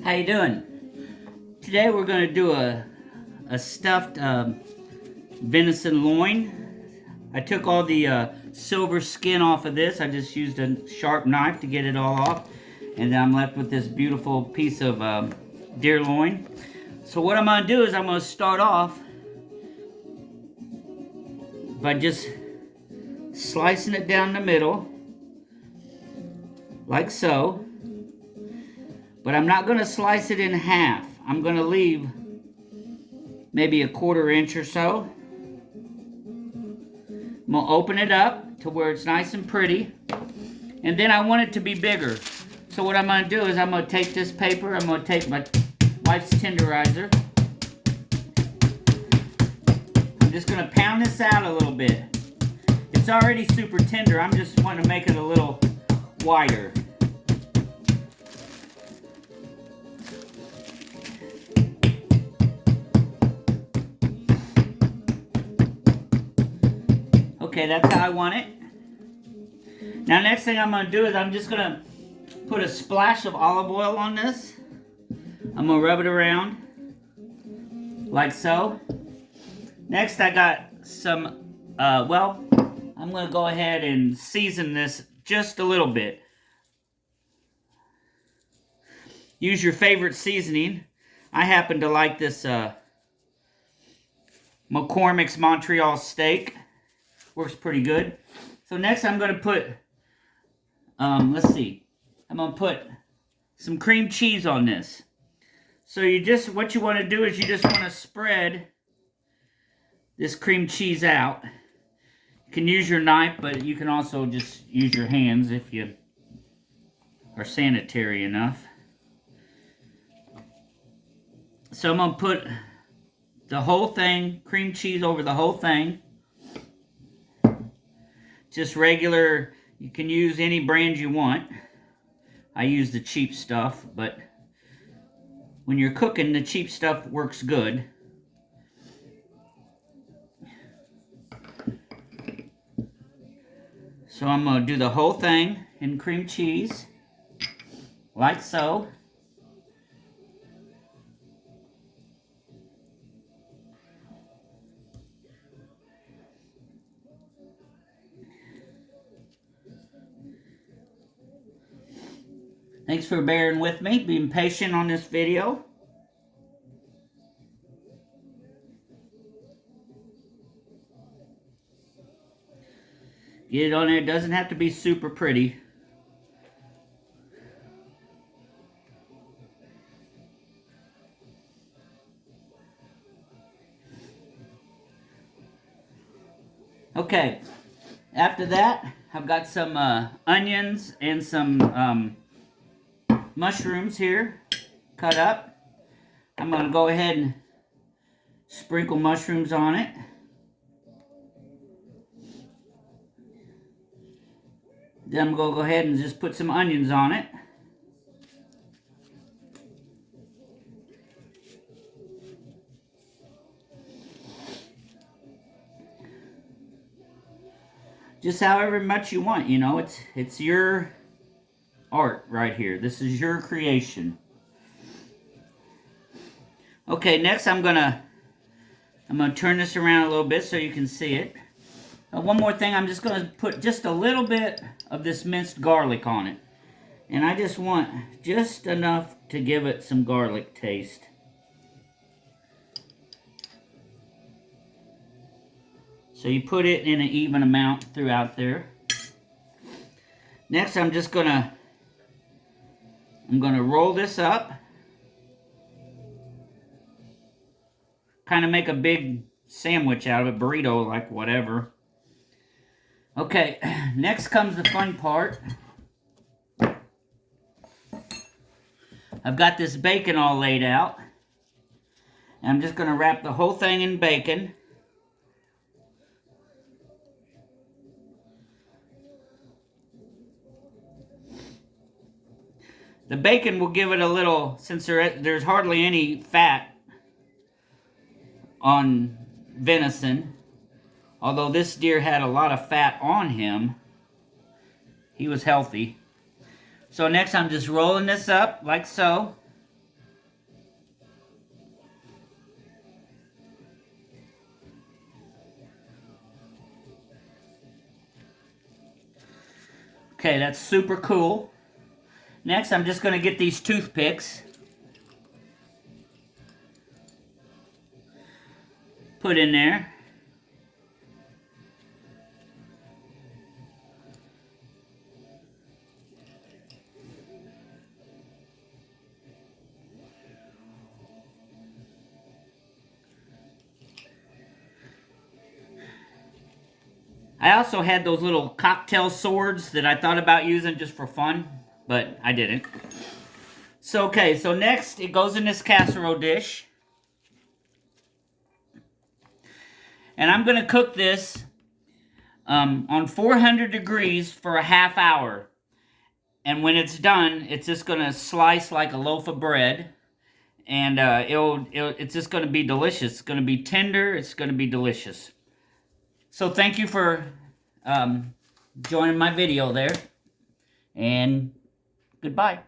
How you doing? Today we're going to do a stuffed venison loin. I took all the silver skin off of this. I just used a sharp knife to get it all off. And then I'm left with this beautiful piece of deer loin. So what I'm going to do is I'm going to start off by just slicing it down the middle, like so. But I'm not going to slice it in half. I'm going to leave maybe a 1/4 inch or so. I'm going to open it up to where it's nice and pretty. And then I want it to be bigger. So what I'm going to do is I'm going to take this paper, I'm going to take my wife's tenderizer. I'm just going to pound this out a little bit. It's already super tender. I'm just wanting to make it a little wider. Okay, that's how I want it. Now, next thing I'm going to do is I'm just going to put a splash of olive oil on this. I'm going to rub it around like so. Next, I got some, I'm going to go ahead and season this just a little bit. Use your favorite seasoning. I happen to like this McCormick's Montreal steak. Works pretty good. So next I'm going to put, I'm going to put some cream cheese on this. So what you want to do is you just want to spread this cream cheese out. You can use your knife, but you can also just use your hands if you are sanitary enough. So I'm going to put the whole thing, cream cheese over the whole thing. Just regular, you can use any brand you want. I use the cheap stuff, but when you're cooking, the cheap stuff works good. So I'm going to do the whole thing in cream cheese, like so. Thanks for bearing with me, being patient on this video. Get it on there. It doesn't have to be super pretty. Okay, after that, I've got some onions and some mushrooms here cut up. I'm going to go ahead and sprinkle mushrooms on it. Then I'm going to go ahead and just put some onions on it. Just however much you want, you know, it's your art right here. This is your creation. Okay, next I'm gonna turn this around a little bit so you can see it. One more thing, I'm just gonna put just a little bit of this minced garlic on it. And I just want just enough to give it some garlic taste. So you put it in an even amount throughout there. Next I'm gonna roll this up. Kind of make a big sandwich out of it, burrito, like whatever. Okay, next comes the fun part. I've got this bacon all laid out. And I'm just gonna wrap the whole thing in bacon. The bacon will give it a little, since there's hardly any fat on venison, although this deer had a lot of fat on him, he was healthy. So next I'm just rolling this up like so. Okay, that's super cool. Next, I'm just going to get these toothpicks. Put in there. I also had those little cocktail swords that I thought about using just for fun, but I didn't. So, okay, so next it goes in this casserole dish. And I'm going to cook this on 400 degrees for a half hour. And when it's done, it's just going to slice like a loaf of bread. And it's just going to be delicious. It's going to be tender. It's going to be delicious. So thank you for joining my video there. And goodbye.